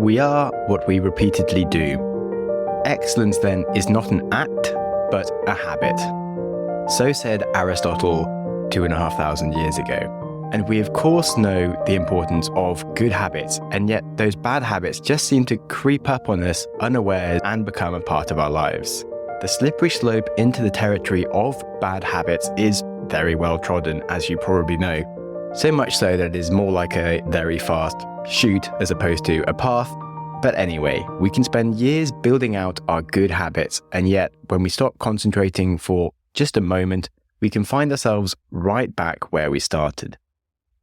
We are what we repeatedly do. Excellence, then, is not an act, but a habit. So said Aristotle 2,500 years ago. And we, of course, know the importance of good habits, and yet those bad habits just seem to creep up on us unawares and become a part of our lives. The slippery slope into the territory of bad habits is very well trodden, as you probably know. So much so that it is more like a very fast shoot as opposed to a path. But anyway, we can spend years building out our good habits, and yet when we stop concentrating for just a moment, we can find ourselves right back where we started.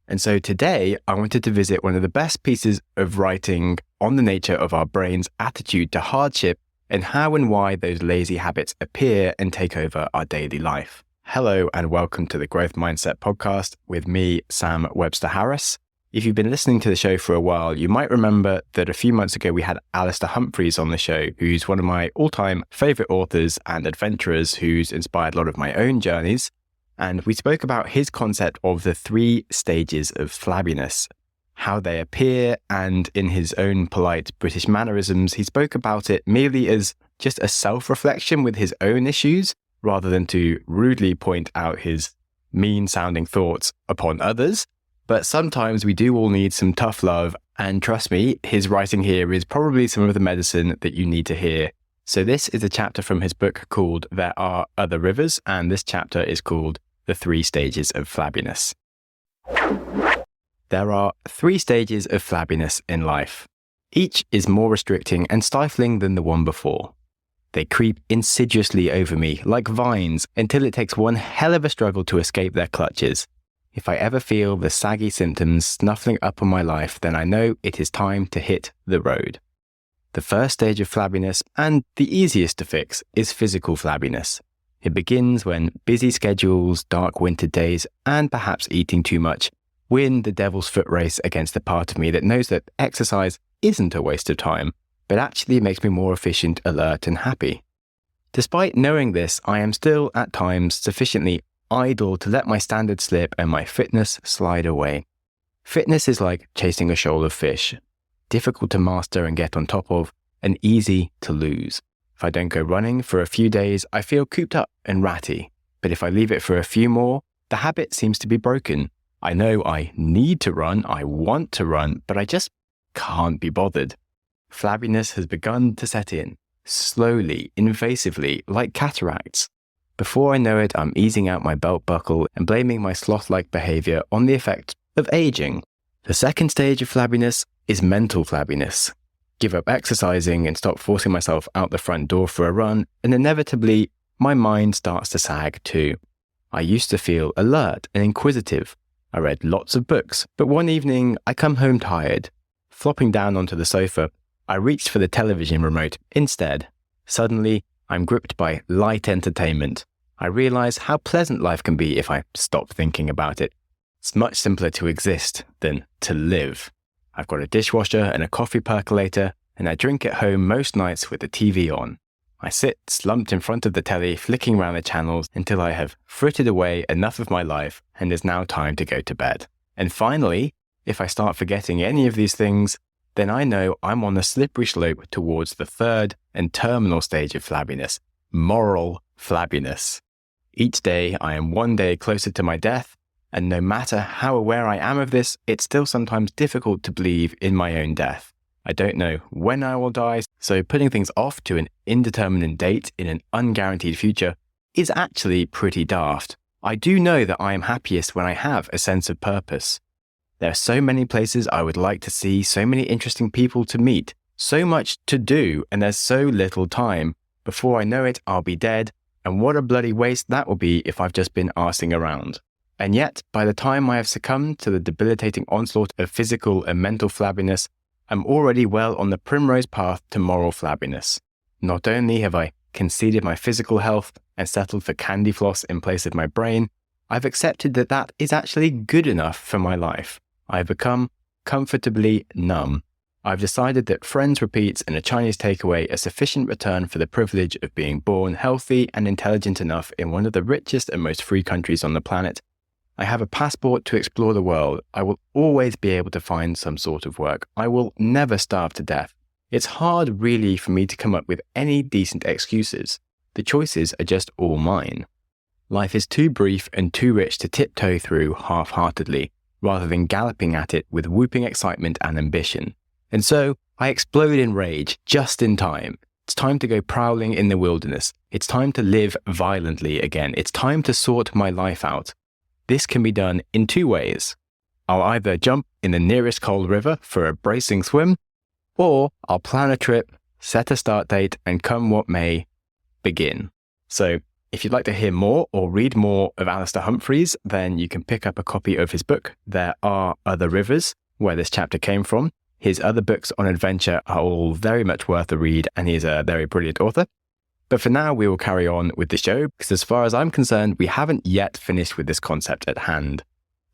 And so today, I wanted to visit one of the best pieces of writing on the nature of our brain's attitude to hardship and how and why those lazy habits appear and take over our daily life. Hello and welcome to the Growth Mindset Podcast with me, Sam Webster Harris. If you've been listening to the show for a while, you might remember that a few months ago we had Alastair Humphreys on the show, who's one of my all-time favorite authors and adventurers who's inspired a lot of my own journeys. And we spoke about his concept of the 3 stages of flabbiness, how they appear, and in his own polite British mannerisms, he spoke about it merely as just a self-reflection with his own issues, rather than to rudely point out his mean-sounding thoughts upon others. But sometimes we do all need some tough love, and trust me, his writing here is probably some of the medicine that you need to hear. So this is a chapter from his book called There Are Other Rivers, and this chapter is called The 3 Stages of Flabbiness. There are 3 stages of flabbiness in life. Each is more restricting and stifling than the one before. They creep insidiously over me like vines until it takes one hell of a struggle to escape their clutches. If I ever feel the saggy symptoms snuffling up on my life, then I know it is time to hit the road. The first stage of flabbiness, and the easiest to fix, is physical flabbiness. It begins when busy schedules, dark winter days, and perhaps eating too much win the devil's foot race against the part of me that knows that exercise isn't a waste of time, but actually makes me more efficient, alert, and happy. Despite knowing this, I am still at times sufficiently idle to let my standards slip and my fitness slide away. Fitness is like chasing a shoal of fish, difficult to master and get on top of, and easy to lose. If I don't go running for a few days, I feel cooped up and ratty. But if I leave it for a few more, the habit seems to be broken. I know I need to run, I want to run, but I just can't be bothered. Flabbiness has begun to set in, slowly, invasively, like cataracts. Before I know it, I'm easing out my belt buckle and blaming my sloth-like behavior on the effect of aging. The second stage of flabbiness is mental flabbiness. Give up exercising and stop forcing myself out the front door for a run, and inevitably, my mind starts to sag too. I used to feel alert and inquisitive. I read lots of books, but one evening I come home tired. Flopping down onto the sofa, I reached for the television remote instead. Suddenly, I'm gripped by light entertainment. I realize how pleasant life can be if I stop thinking about it. It's much simpler to exist than to live. I've got a dishwasher and a coffee percolator, and I drink at home most nights with the TV on. I sit slumped in front of the telly, flicking around the channels until I have frittered away enough of my life and it's now time to go to bed. And finally, if I start forgetting any of these things, then I know I'm on the slippery slope towards the third and terminal stage of flabbiness, moral flabbiness. Each day, I am one day closer to my death, and no matter how aware I am of this, it's still sometimes difficult to believe in my own death. I don't know when I will die, so putting things off to an indeterminate date in an unguaranteed future is actually pretty daft. I do know that I am happiest when I have a sense of purpose. There are so many places I would like to see, so many interesting people to meet, so much to do, and there's so little time. Before I know it, I'll be dead, and what a bloody waste that will be if I've just been arsing around. And yet, by the time I have succumbed to the debilitating onslaught of physical and mental flabbiness, I'm already well on the primrose path to moral flabbiness. Not only have I conceded my physical health and settled for candy floss in place of my brain, I've accepted that that is actually good enough for my life. I've become comfortably numb. I've decided that Friends repeats and a Chinese takeaway are sufficient return for the privilege of being born healthy and intelligent enough in one of the richest and most free countries on the planet. I have a passport to explore the world. I will always be able to find some sort of work. I will never starve to death. It's hard really for me to come up with any decent excuses. The choices are just all mine. Life is too brief and too rich to tiptoe through half-heartedly, rather than galloping at it with whooping excitement and ambition. And so, I explode in rage just in time. It's time to go prowling in the wilderness. It's time to live violently again. It's time to sort my life out. This can be done in two ways. I'll either jump in the nearest cold river for a bracing swim, or I'll plan a trip, set a start date, and come what may, begin. So, if you'd like to hear more or read more of Alastair Humphreys, then you can pick up a copy of his book, There Are Other Rivers, where this chapter came from. His other books on adventure are all very much worth a read, and he's a very brilliant author. But for now, we will carry on with the show, because as far as I'm concerned, we haven't yet finished with this concept at hand.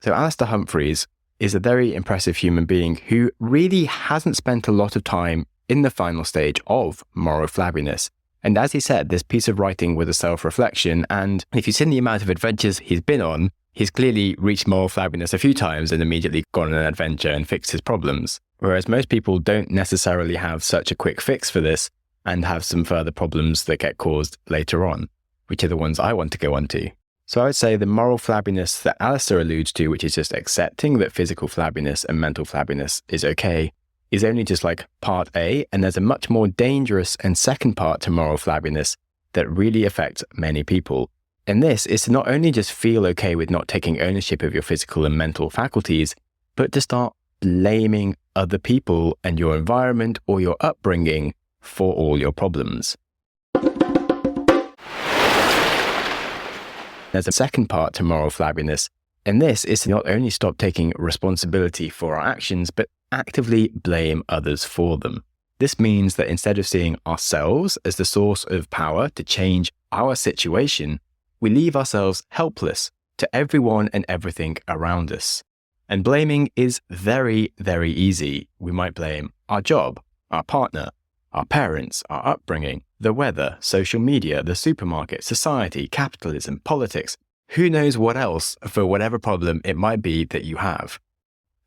So Alastair Humphreys is a very impressive human being who really hasn't spent a lot of time in the final stage of moral flabbiness. And as he said, this piece of writing was a self-reflection, and if you've seen the amount of adventures he's been on, he's clearly reached moral flabbiness a few times and immediately gone on an adventure and fixed his problems. Whereas most people don't necessarily have such a quick fix for this and have some further problems that get caused later on, which are the ones I want to go on to. So I would say the moral flabbiness that Alastair alludes to, which is just accepting that physical flabbiness and mental flabbiness is okay, is only just like part A, and there's a much more dangerous and second part to moral flabbiness that really affects many people. And this is to not only just feel okay with not taking ownership of your physical and mental faculties, but to start blaming other people and your environment or your upbringing for all your problems. There's a second part to moral flabbiness, and this is to not only stop taking responsibility for our actions, but actively blame others for them. This means that instead of seeing ourselves as the source of power to change our situation, we leave ourselves helpless to everyone and everything around us. And blaming is very, very easy. We might blame our job, our partner, our parents, our upbringing, the weather, social media, the supermarket, society, capitalism, politics, who knows what else for whatever problem it might be that you have.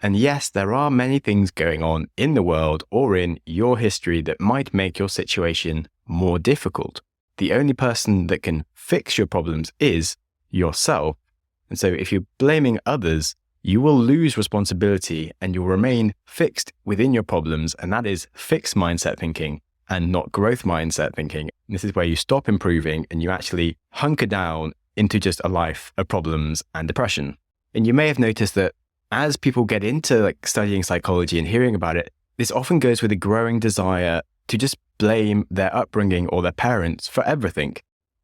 And yes, there are many things going on in the world or in your history that might make your situation more difficult. The only person that can fix your problems is yourself. And so if you're blaming others, you will lose responsibility and you'll remain fixed within your problems. And that is fixed mindset thinking and not growth mindset thinking. This is where you stop improving and you actually hunker down into just a life of problems and depression. And you may have noticed that as people get into studying psychology and hearing about it, this often goes with a growing desire to just blame their upbringing or their parents for everything.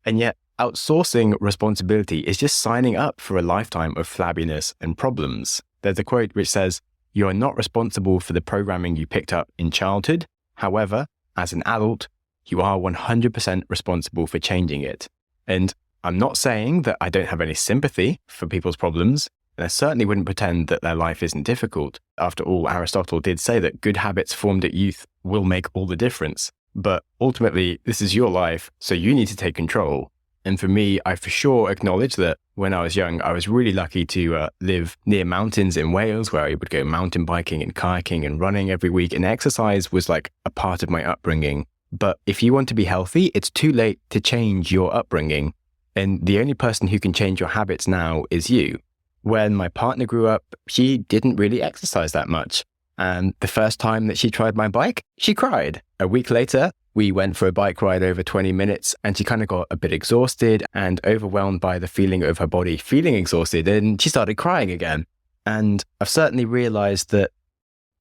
And yet outsourcing responsibility is just signing up for a lifetime of flabbiness and problems. There's a quote which says, "You are not responsible for the programming you picked up in childhood. However, as an adult, you are 100% responsible for changing it." And I'm not saying that I don't have any sympathy for people's problems, and I certainly wouldn't pretend that their life isn't difficult. After all, Aristotle did say that good habits formed at youth will make all the difference. But ultimately, this is your life, so you need to take control. And for me, I for sure acknowledge that when I was young, I was really lucky to live near mountains in Wales, where I would go mountain biking and kayaking and running every week. And exercise was like a part of my upbringing. But if you want to be healthy, it's too late to change your upbringing. And the only person who can change your habits now is you. When my partner grew up, she didn't really exercise that much. And the first time that she tried my bike, she cried. A week later, we went for a bike ride over 20 minutes and she kind of got a bit exhausted and overwhelmed by the feeling of her body feeling exhausted, and she started crying again. And I've certainly realized that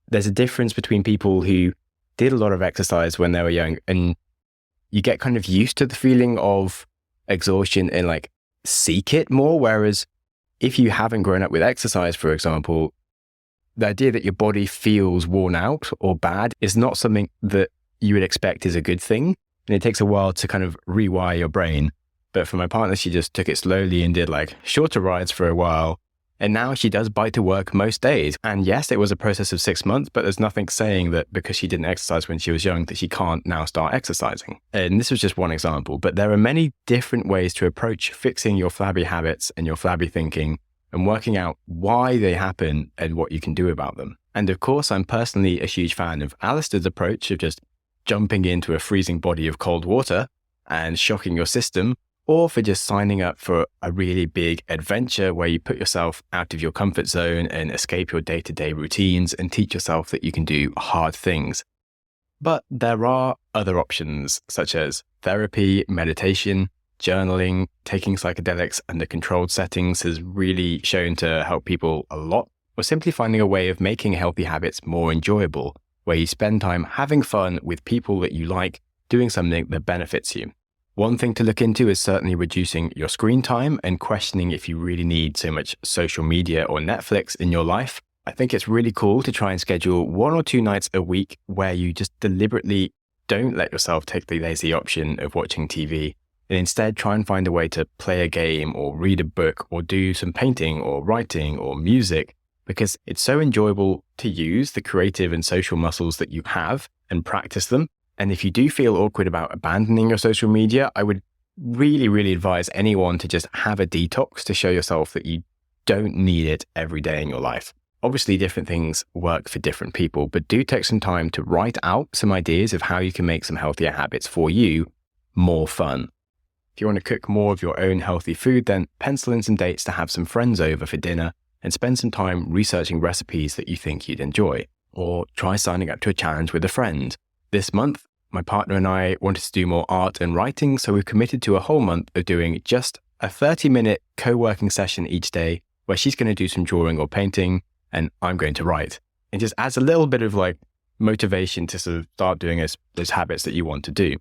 there's a difference between people who did a lot of exercise when they were young and you get kind of used to the feeling of exhaustion and seek it more. Whereas if you haven't grown up with exercise, for example, the idea that your body feels worn out or bad is not something that you would expect is a good thing. And it takes a while to kind of rewire your brain. But for my partner, she just took it slowly and did shorter rides for a while. And now she does bike to work most days. And yes, it was a process of 6 months, but there's nothing saying that because she didn't exercise when she was young, that she can't now start exercising. And this was just one example, but there are many different ways to approach fixing your flabby habits and your flabby thinking and working out why they happen and what you can do about them. And of course, I'm personally a huge fan of Alastair's approach of just jumping into a freezing body of cold water and shocking your system, or for just signing up for a really big adventure where you put yourself out of your comfort zone and escape your day-to-day routines and teach yourself that you can do hard things. But there are other options such as therapy, meditation, journaling. Taking psychedelics under controlled settings has really shown to help people a lot, or simply finding a way of making healthy habits more enjoyable, where you spend time having fun with people that you like, doing something that benefits you. One thing to look into is certainly reducing your screen time and questioning if you really need so much social media or Netflix in your life. I think it's really cool to try and schedule 1 or 2 nights a week where you just deliberately don't let yourself take the lazy option of watching TV, and instead try and find a way to play a game or read a book or do some painting or writing or music, because it's so enjoyable to use the creative and social muscles that you have and practice them. And if you do feel awkward about abandoning your social media, I would really, really advise anyone to just have a detox to show yourself that you don't need it every day in your life. Obviously, different things work for different people, but do take some time to write out some ideas of how you can make some healthier habits for you more fun. If you want to cook more of your own healthy food, then pencil in some dates to have some friends over for dinner and spend some time researching recipes that you think you'd enjoy. Or try signing up to a challenge with a friend. This month, my partner and I wanted to do more art and writing, so we've committed to a whole month of doing just a 30-minute co-working session each day where she's going to do some drawing or painting and I'm going to write. It just adds a little bit of motivation to sort of start doing those habits that you want to do.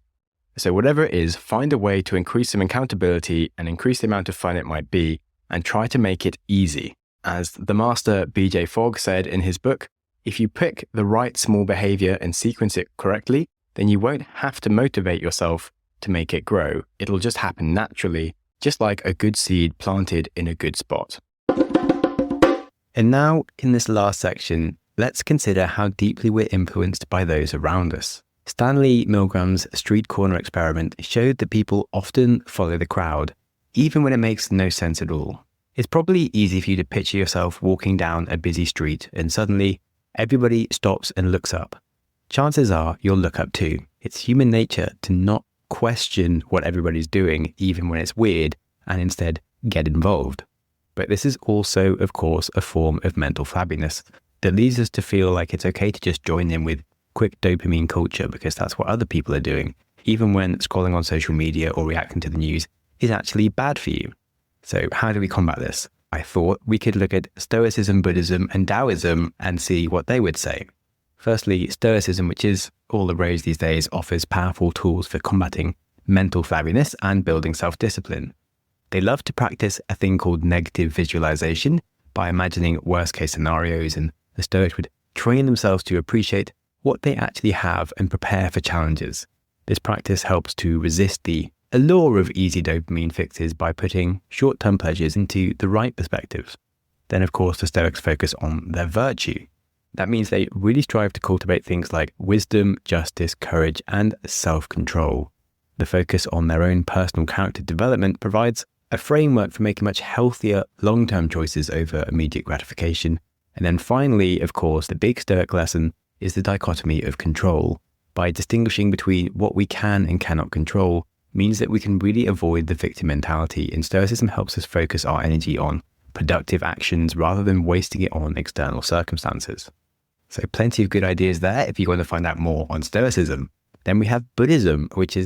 So whatever it is, find a way to increase some accountability and increase the amount of fun it might be, and try to make it easy. As the master BJ Fogg said in his book, if you pick the right small behavior and sequence it correctly, then you won't have to motivate yourself to make it grow. It'll just happen naturally, just like a good seed planted in a good spot. And now, in this last section, let's consider how deeply we're influenced by those around us. Stanley Milgram's street corner experiment showed that people often follow the crowd, even when it makes no sense at all. It's probably easy for you to picture yourself walking down a busy street and suddenly everybody stops and looks up. Chances are you'll look up too. It's human nature to not question what everybody's doing, even when it's weird, and instead get involved. But this is also, of course, a form of mental flabbiness that leads us to feel like it's okay to just join in with quick dopamine culture because that's what other people are doing, even when scrolling on social media or reacting to the news is actually bad for you. So how do we combat this? I thought we could look at Stoicism, Buddhism, and Taoism and see what they would say. Firstly, Stoicism, which is all the rage these days, offers powerful tools for combating mental flabbiness and building self-discipline. They love to practice a thing called negative visualization by imagining worst-case scenarios, and the Stoics would train themselves to appreciate what they actually have and prepare for challenges. This practice helps to resist the allure of easy dopamine fixes by putting short-term pleasures into the right perspectives. Then, of course, the Stoics focus on their virtue. That means they really strive to cultivate things like wisdom, justice, courage, and self-control. The focus on their own personal character development provides a framework for making much healthier long-term choices over immediate gratification. And then finally, of course, the big Stoic lesson is the dichotomy of control. By distinguishing between what we can and cannot control means that we can really avoid the victim mentality, and Stoicism helps us focus our energy on productive actions rather than wasting it on external circumstances. So plenty of good ideas there if you want to find out more on Stoicism. Then we have Buddhism, which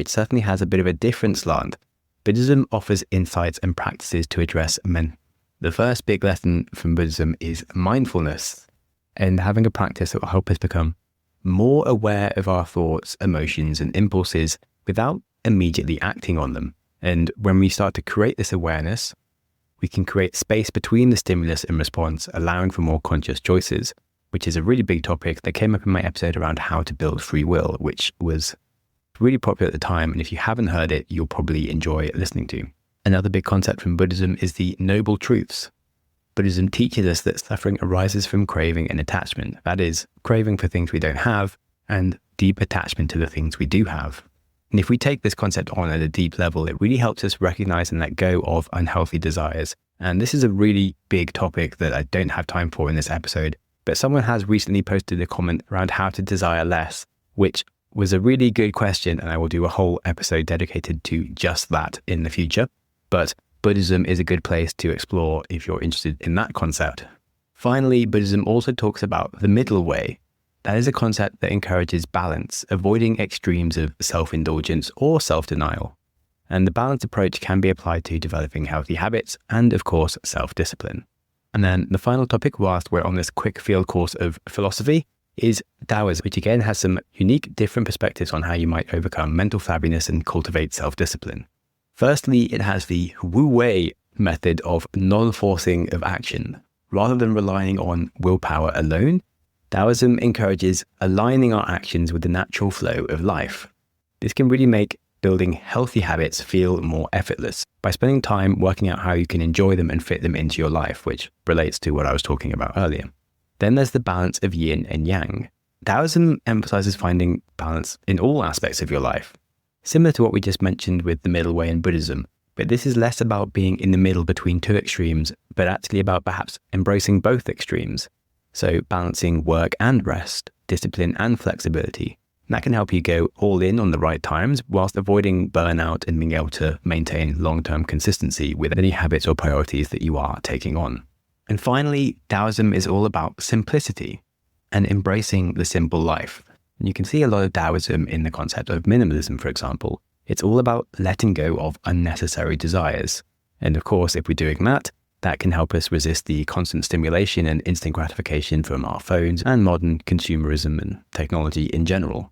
certainly has a bit of a different slant. Buddhism offers insights and practices to address men. The first big lesson from Buddhism is mindfulness, and having a practice that will help us become more aware of our thoughts, emotions, and impulses without immediately acting on them. And when we start to create this awareness, we can create space between the stimulus and response, allowing for more conscious choices, which is a really big topic that came up in my episode around how to build free will, which was really popular at the time. And if you haven't heard it, you'll probably enjoy listening to. Another big concept from Buddhism is the noble truths. Buddhism teaches us that suffering arises from craving and attachment. That is, craving for things we don't have and deep attachment to the things we do have. And if we take this concept on at a deep level, it really helps us recognize and let go of unhealthy desires And this is a really big topic that I don't have time for in this episode, but someone has recently posted a comment around how to desire less, which was a really good question, and I will do a whole episode dedicated to just that in the future. But Buddhism is a good place to explore if you're interested in that concept. Finally, Buddhism also talks about the middle way. That is a concept that encourages balance, avoiding extremes of self-indulgence or self-denial. And the balanced approach can be applied to developing healthy habits and, of course, self-discipline. And then the final topic, whilst we're on this quick field course of philosophy, is Taoism, which again has some unique different perspectives on how you might overcome mental flabbiness and cultivate self-discipline. Firstly, it has the Wu Wei method of non-forcing of action. Rather than relying on willpower alone, Taoism encourages aligning our actions with the natural flow of life. This can really make building healthy habits feel more effortless by spending time working out how you can enjoy them and fit them into your life, which relates to what I was talking about earlier. Then there's the balance of yin and yang. Taoism emphasizes finding balance in all aspects of your life, similar to what we just mentioned with the middle way in Buddhism. But this is less about being in the middle between two extremes, but actually about perhaps embracing both extremes. So balancing work and rest, discipline and flexibility. And that can help you go all in on the right times whilst avoiding burnout and being able to maintain long-term consistency with any habits or priorities that you are taking on. And finally, Taoism is all about simplicity and embracing the simple life. And you can see a lot of Taoism in the concept of minimalism, for example. It's all about letting go of unnecessary desires. And of course, if we're doing that, that can help us resist the constant stimulation and instant gratification from our phones and modern consumerism and technology in general.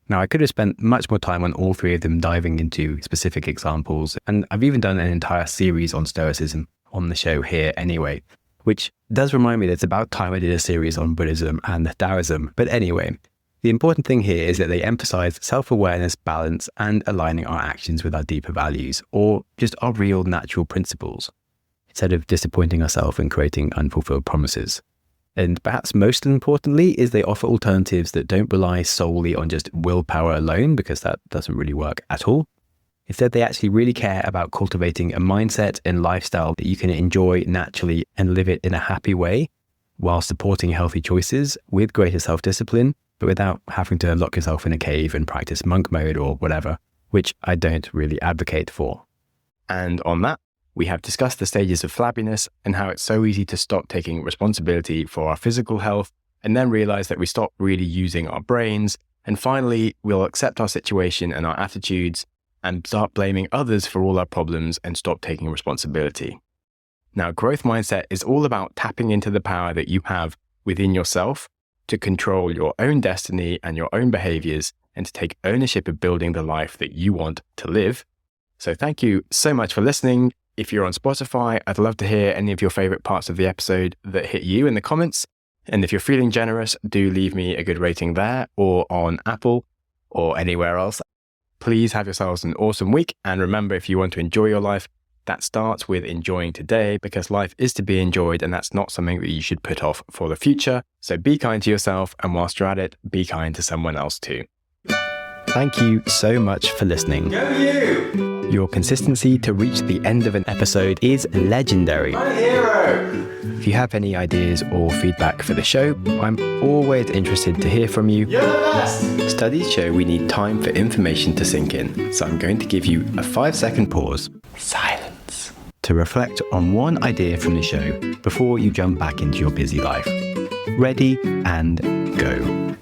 Now, I could have spent much more time on all three of them diving into specific examples, and I've even done an entire series on Stoicism on the show here anyway, which does remind me that it's about time I did a series on Buddhism and Taoism. But anyway, the important thing here is that they emphasize self-awareness, balance, and aligning our actions with our deeper values, or just our real natural principles, instead of disappointing ourselves and creating unfulfilled promises. And perhaps most importantly is they offer alternatives that don't rely solely on just willpower alone, because that doesn't really work at all. Instead, they actually really care about cultivating a mindset and lifestyle that you can enjoy naturally and live it in a happy way while supporting healthy choices with greater self-discipline, but without having to lock yourself in a cave and practice monk mode or whatever, which I don't really advocate for. And on that, we have discussed the stages of flabbiness and how it's so easy to stop taking responsibility for our physical health and then realize that we stop really using our brains. And finally, we'll accept our situation and our attitudes and start blaming others for all our problems and stop taking responsibility. Now, growth mindset is all about tapping into the power that you have within yourself to control your own destiny and your own behaviors and to take ownership of building the life that you want to live. So thank you so much for listening. If you're on Spotify, I'd love to hear any of your favorite parts of the episode that hit you in the comments. And if you're feeling generous, do leave me a good rating there or on Apple or anywhere else. Please have yourselves an awesome week. And remember, if you want to enjoy your life, that starts with enjoying today, because life is to be enjoyed and that's not something that you should put off for the future. So be kind to yourself, and whilst you're at it, be kind to someone else too. Thank you so much for listening. Go you! Your consistency to reach the end of an episode is legendary. My hero! If you have any ideas or feedback for the show, I'm always interested to hear from you. You're the best! Studies show we need time for information to sink in, so I'm going to give you a 5-second pause, silence, to reflect on one idea from the show before you jump back into your busy life. Ready and go.